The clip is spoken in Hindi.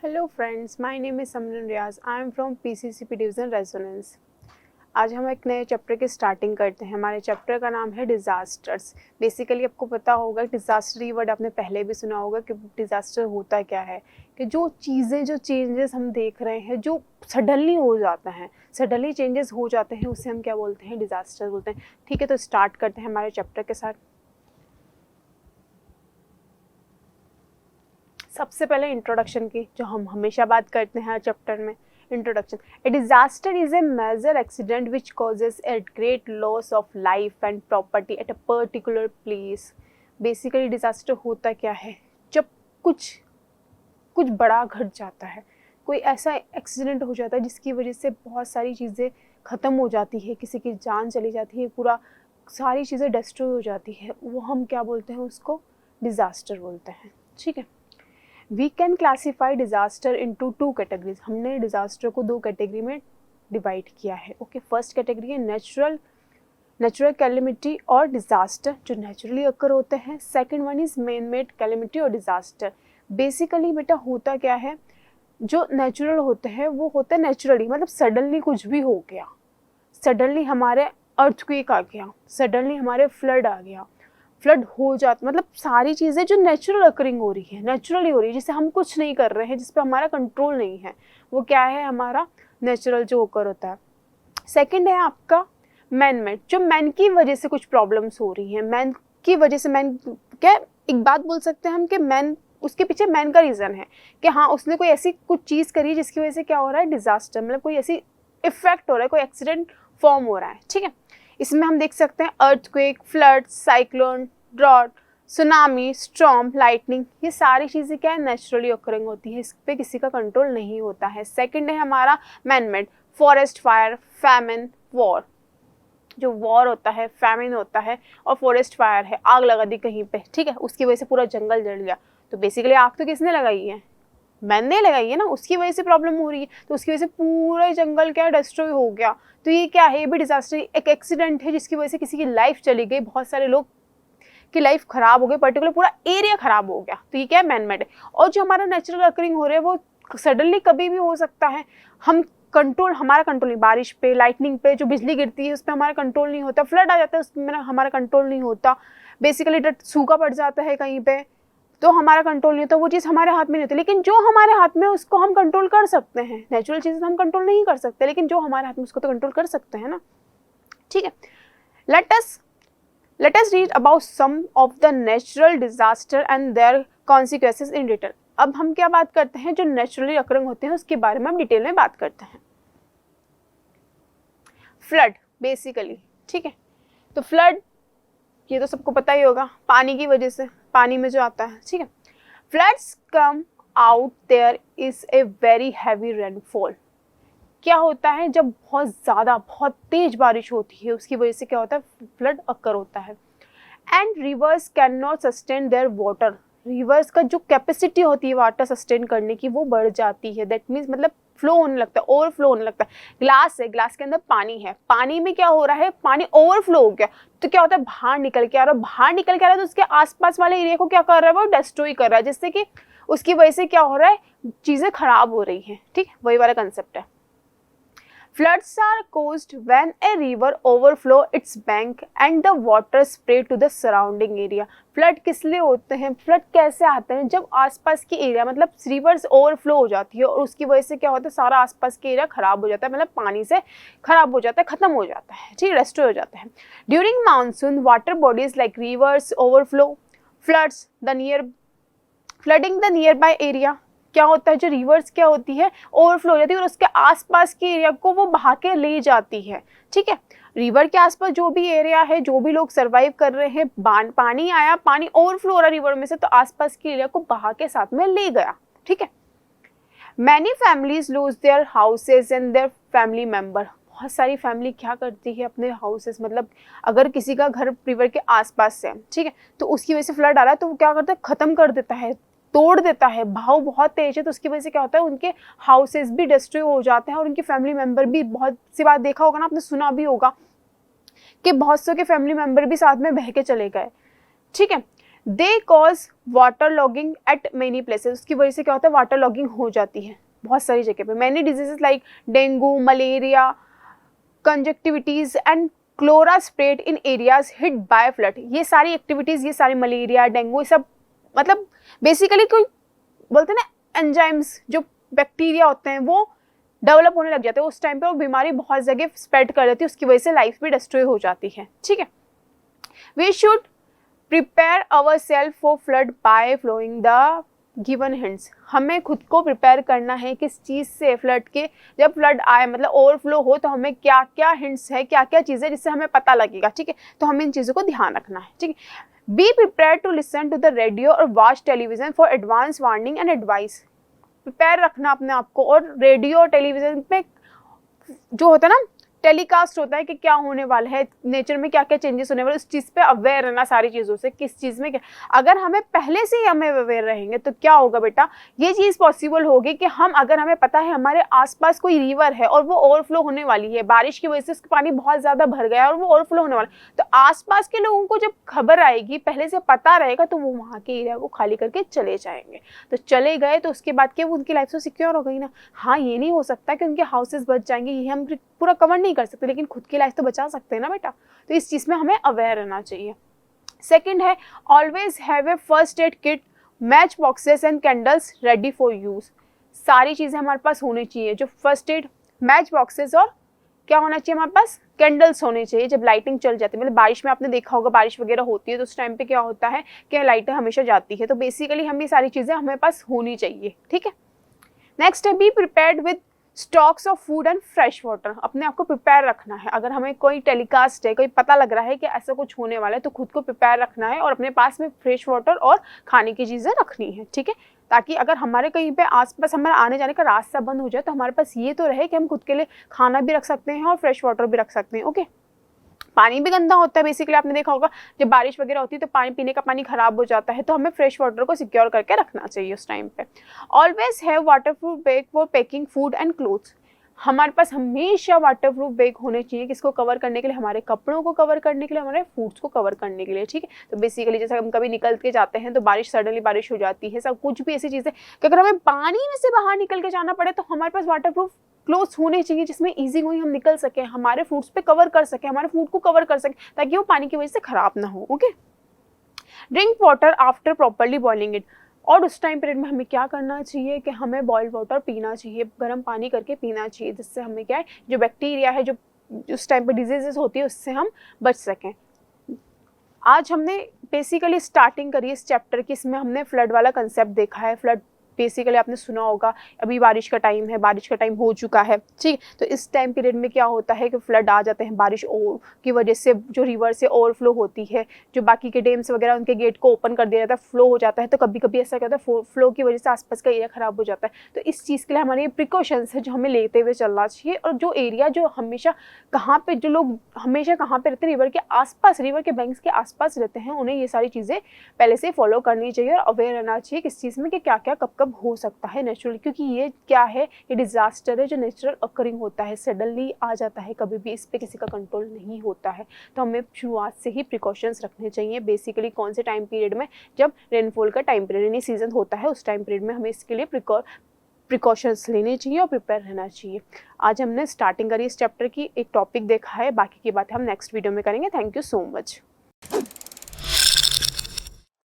Hello friends, my name is Samran Riyaz. I am from PCCP division Resonance. आज हम एक नए चैप्टर की स्टार्टिंग करते हैं। हमारे चैप्टर का नाम है डिज़ास्टर्स। बेसिकली आपको पता होगा डिज़ास्टर ये वर्ड आपने पहले भी सुना होगा कि डिज़ास्टर होता क्या है, कि जो चीज़ें जो चेंजेस हम देख रहे हैं जो सडनली हो जाता है, सडनली चेंजेस हो जाते हैं, उससे हम क्या बोलते हैं, डिज़ास्टर बोलते हैं। ठीक है, तो स्टार्ट करते हैं हमारे चैप्टर के साथ। सबसे पहले इंट्रोडक्शन की, जो हम हमेशा बात करते हैं हर चैप्टर में। Introduction: a disaster is a major accident which causes a great loss of life and property at a particular place. Basically disaster होता क्या है, जब कुछ कुछ बड़ा घट जाता है, कोई ऐसा एक्सीडेंट हो जाता है जिसकी वजह से बहुत सारी चीज़ें ख़त्म हो जाती है, किसी की जान चली जाती है, पूरा सारी चीज़ें डिस्ट्रॉय हो जाती है, वो हम क्या बोलते हैं, उसको डिज़ास्टर बोलते हैं। ठीक है, we can classify disaster into two categories. हमने डिजास्टर को दो कैटेगरी में डिवाइड किया है। ओके, फर्स्ट कैटेगरी है नेचुरल कैलेमिटी और डिजास्टर, जो नेचुरली अकर होते हैं। Second one is man made calamity और डिजास्टर। बेसिकली बेटा होता क्या है, जो नेचुरल होते हैं वो होते हैं नेचुरली, मतलब सडनली कुछ भी हो गया, सडनली हमारे अर्थक्वेक आ गया, सडनली हमारे फ्लड आ गया, फ्लड हो जाता, मतलब सारी चीज़ें जो नेचुरल अकरिंग हो रही है, नेचुरली हो रही है, जिसे हम कुछ नहीं कर रहे हैं, जिस पे हमारा कंट्रोल नहीं है, वो क्या है, हमारा नेचुरल जो ओकर होता है। सेकंड है आपका मैन मेड, जो मैन की वजह से कुछ प्रॉब्लम्स हो रही हैं, मैन की वजह से। मैन क्या, एक बात बोल सकते हैं हम कि मैन, उसके पीछे मैन का रीज़न है कि हाँ उसने कोई ऐसी कुछ चीज़ करी जिसकी वजह से क्या हो रहा है, डिजास्टर, मतलब कोई ऐसी इफेक्ट हो रहा है, कोई एक्सीडेंट फॉर्म हो रहा है। ठीक है, इसमें हम देख सकते हैं earthquake, flood, cyclone, drought, tsunami, storm, lightning, ये सारी चीज़ें क्या है, नेचुरली ऑकरिंग होती है, इस पर किसी का कंट्रोल नहीं होता है। सेकंड है हमारा man made, forest fire, famine, war. जो वॉर होता है, फैमिन होता है और फॉरेस्ट फायर है, आग लगा दी कहीं पे, ठीक है, उसकी वजह से पूरा जंगल जल गया। तो बेसिकली आग तो किसने लगाई है, मैंने लगाई है ना, उसकी वजह से प्रॉब्लम हो रही है, तो उसकी वजह से पूरा जंगल क्या डिस्ट्रॉय हो गया। तो ये क्या है, ये भी डिजास्टर, एक एक्सीडेंट है जिसकी वजह से किसी की लाइफ चली गई, बहुत सारे लोग की लाइफ खराब हो गई, पर्टिकुलर पूरा एरिया खराब हो गया। तो ये क्या है, मैन मेड है। और जो हमारा नेचुरल अकरिंग हो रहा है वो सडनली कभी भी हो सकता है, हम कंट्रोल, हमारा कंट्रोल नहीं, बारिश पे, लाइटनिंग पे, जो बिजली गिरती है उस पर हमारा कंट्रोल नहीं होता, फ्लड आ जाता है उसमें हमारा कंट्रोल नहीं होता, बेसिकली सूखा पड़ जाता है कहीं पे, तो हमारा कंट्रोल नहीं होता, वो चीज़ हमारे हाथ में नहीं होती। लेकिन जो हमारे हाथ में उसको हम कंट्रोल कर सकते हैं, नेचुरल चीज़ें हम कंट्रोल नहीं कर सकते, लेकिन जो हमारे हाथ में उसको तो कंट्रोल कर सकते हैं ना। ठीक है, let us read about some of the natural disaster and their consequences in detail। अब हम क्या बात करते हैं, जो नेचुरली अकरिंग होते हैं उसके बारे में हम डिटेल में बात करते हैं। फ्लड बेसिकली, ठीक है, तो फ्लड ये तो सबको पता ही होगा, पानी की वजह से, पानी में जो आता है। ठीक है, floods come out there is a very heavy rainfall. क्या होता है, जब बहुत ज़्यादा, बहुत तेज बारिश होती है उसकी वजह से क्या होता है, फ्लड अकर होता है। And reverse can not sustain their water, reverse का जो कैपेसिटी होती है वाटर सस्टेन करने की वो बढ़ जाती है। दैट मीन्स मतलब फ्लो होने लगता है, ओवरफ्लो होने लगता है। ग्लास है, ग्लास के अंदर पानी है, पानी में क्या हो रहा है, पानी ओवरफ्लो हो गया, तो क्या होता है, बाहर निकल के आ रहा है, बाहर निकल के आ रहा है, तो उसके आसपास वाले एरिया को क्या कर रहा है, वो डिस्ट्रॉय कर रहा है, जिससे कि उसकी वजह से क्या हो रहा है, चीज़ें खराब हो रही हैं। ठीक है, वही वाला कंसेप्ट है। Floods are caused when a river overflow its bank and the water spread to the surrounding area। Flood किस लिए होते हैं, फ्लड कैसे आते हैं, जब आसपास की एरिया, मतलब रिवर्स ओवरफ्लो हो जाती है और उसकी वजह से क्या होता है, सारा आसपास की एरिया खराब हो जाता है, मतलब पानी से खराब हो जाता है, खत्म हो जाता है, ठीक है, रेस्टोर हो जाता है। During monsoon water bodies like reverse overflow floods the near flooding the near by area. क्या होता है, जो रिवर्स क्या होती है, ओवरफ्लो हो जाती है और उसके आसपास के एरिया को वो बहा के ले जाती है। ठीक है, रिवर के आसपास जो भी एरिया है, जो भी लोग सरवाइव कर रहे हैं, पानी आया, पानी ओवरफ्लो हो रहा रिवर में से, तो आसपास के एरिया को बहा के साथ में ले गया। ठीक है, many families lose their houses and their family member. बहुत सारी फैमिली क्या करती है, अपने हाउसेस, मतलब अगर किसी का घर रिवर के आसपास है, ठीक है, तो उसकी वजह से फ्लड आ रहा है, तो वो क्या करता है, खत्म कर देता है, तोड़ देता है, बहाव बहुत तेज है, तो उसकी वजह से क्या होता है, उनके हाउसेस भी डिस्ट्रॉय हो जाते हैं और उनके फैमिली मेंबर भी, बहुत सी बात देखा होगा ना, आपने सुना भी होगा कि बहुत सौ के फैमिली मेंबर भी साथ में बह के चले गए। ठीक है, they cause water logging eight many places, उसकी वजह से क्या होता है, वाटर लॉगिंग हो जाती है बहुत सारी जगह पे। Many diseases like dengue, malaria, conjunctivitis and cholera spread in areas hit by flood. ये सारी एक्टिविटीज, ये सारी मलेरिया, डेंगू, ये सब मतलब बेसिकली कोई बोलते हैं ना एंजाइम्स, जो बैक्टीरिया होते हैं वो डेवलप होने लग जाते हैं उस टाइम पे, वो बीमारी बहुत जगह स्प्रेड कर देती है, उसकी वजह से लाइफ भी डिस्ट्रॉय हो जाती है। ठीक है, we should prepare our self for flood by following the given hints. हमें खुद को प्रिपेयर करना है किस चीज़ से, फ्लड के जब फ्लड आए मतलब ओवरफ्लो हो तो हमें क्या क्या हिंट्स है, क्या क्या चीज़ें जिससे हमें पता लगेगा। ठीक है, तो हमें इन चीज़ों को ध्यान रखना है। ठीक है, be prepare to listen to the radio और watch television for advance warning and advice. Prepare रखना अपने आप को, और रेडियो और टेलीविजन पे जो होता है ना टेलीकास्ट होता है कि क्या होने वाला है, नेचर में क्या क्या चेंजेस होने वाले, उस चीज़ पे अवेयर रहना सारी चीज़ों से, किस चीज़ में क्या। अगर हमें पहले से ही हमें अवेयर रहेंगे तो क्या होगा बेटा, ये चीज़ पॉसिबल होगी कि हम, अगर हमें पता है हमारे आसपास कोई रिवर है और वो ओवरफ्लो होने वाली है, बारिश की वजह से उसका पानी बहुत ज़्यादा भर गया और वो ओवरफ्लो होने वाला है, तो आसपास के लोगों को जब खबर आएगी, पहले से पता रहेगा, तो वो वहाँ के एरिया को खाली करके चले जाएंगे। तो चले गए तो उसके बाद क्या, उनकी लाइफ तो सिक्योर हो गई ना। हाँ, ये नहीं हो सकता कि उनके हाउसेस बच जाएंगे, ये हम पूरा कवर नहीं कर सकते, लेकिन खुद की लाइफ तो बचा सकते हैं ना बेटा। तो इस चीज़ में हमें अवेयर रहना चाहिए। सेकंड है, always have a first aid kit, match boxes and candles ready for use. सारी चीज़ें हमारे पास होनी चाहिए, जो फर्स्ट एड, मैच बॉक्सेस और क्या होना चाहिए हमारे पास, कैंडल्स होने चाहिए। जब लाइटिंग चल जाती है, मतलब बारिश में आपने देखा होगा बारिश वगैरह होती है तो उस टाइम पे क्या होता है कि लाइटें हमेशा जाती है, तो बेसिकली हम ये सारी चीज़ें हमारे पास होनी चाहिए। ठीक है, नेक्स्ट है, be prepared with stocks of food and fresh water. अपने आप को प्रिपेयर रखना है, अगर हमें कोई टेलीकास्ट है, कोई पता लग रहा है कि ऐसा कुछ होने वाला है, तो खुद को प्रिपेयर रखना है और अपने पास में फ्रेश वाटर और खाने की चीज़ें रखनी है। ठीक है, ताकि अगर हमारे कहीं पे आसपास हमारे आने जाने का रास्ता बंद हो जाए तो हमारे पास ये तो रहे कि हम खुद के लिए खाना भी रख सकते हैं और फ्रेश वाटर भी रख सकते हैं। ओके, पानी भी गंदा होता है बेसिकली, आपने देखा होगा जब बारिश वगैरह होती है तो पानी, पीने का पानी खराब हो जाता है, तो हमें फ्रेश वाटर को सिक्योर करके रखना चाहिए उस टाइम पे। Always have waterproof bag for packing food and clothes. हमारे पास हमेशा वाटरप्रूफ बैग होने चाहिए, किसको कवर करने के लिए, हमारे कपड़ों को कवर करने के लिए, हमारे फूड्स को कवर करने के लिए। ठीक है, तो बेसिकली जैसे हम कभी निकल के जाते हैं तो बारिश, सडनली बारिश हो जाती है, सब कुछ भी ऐसी चीज़ें कि अगर हमें पानी में से बाहर निकल के जाना पड़े तो हमारे पास वाटरप्रूफ क्लोथ्स होने चाहिए जिसमें इजी गोइंग हम निकल सकें, हमारे फूड्स पे कवर कर सकें, हमारे फूड को कवर कर सकें, ताकि वो पानी की वजह से खराब ना हो। Okay, drink water after properly boiling it. और उस टाइम पीरियड में हमें क्या करना चाहिए कि हमें बॉइल्ड वाटर पीना चाहिए, गर्म पानी करके पीना चाहिए, जिससे हमें क्या है, जो बैक्टीरिया है, जो उस टाइम पे डिजीजेस होती है, उससे हम बच सकें। आज हमने बेसिकली स्टार्टिंग करी इस चैप्टर की, इसमें हमने फ्लड वाला कंसेप्ट देखा है। फ्लड बेसिकली आपने सुना होगा, अभी बारिश का टाइम है, बारिश का टाइम हो चुका है। ठीक, तो इस टाइम पीरियड में क्या होता है कि फ्लड आ जाते हैं, बारिश की वजह से जो रिवर से ओवरफ्लो होती है, जो बाकी के डैम्स वगैरह उनके गेट को ओपन कर दिया जाता है, फ्लो हो जाता है, तो कभी कभी ऐसा कहता है फ्लो की वजह से आसपास का एरिया खराब हो जाता है। तो इस चीज़ के लिए हमारे प्रिकॉशंस है जो हमें लेते हुए चलना चाहिए, और जो एरिया जो हमेशा कहाँ पे, जो लोग हमेशा कहाँ पे रहते हैं, रिवर के आसपास, रिवर के बैंक्स के आसपास रहते हैं, उन्हें ये सारी चीज़ें पहले से फॉलो करनी चाहिए और अवेयर रहना चाहिए किस चीज़ में कि क्या क्या कब कब हो सकता है नेचुरली, क्योंकि ये क्या है, ये डिजास्टर है जो नेचुरल अकरिंग होता है, सडनली आ जाता है, कभी भी इस पे किसी का कंट्रोल नहीं होता है। तो हमें शुरुआत से ही प्रिकॉशंस रखने चाहिए। बेसिकली कौन से टाइम पीरियड में, जब रेनफॉल का टाइम पीरियड यानी सीजन होता है, उस टाइम पीरियड में हमें इसके लिए प्रिकॉशंस लेने चाहिए और प्रिपेयर रहना चाहिए। आज हमने स्टार्टिंग करी इस चैप्टर की, एक टॉपिक देखा है, बाकी की बातें हम नेक्स्ट वीडियो में करेंगे। Thank you so much.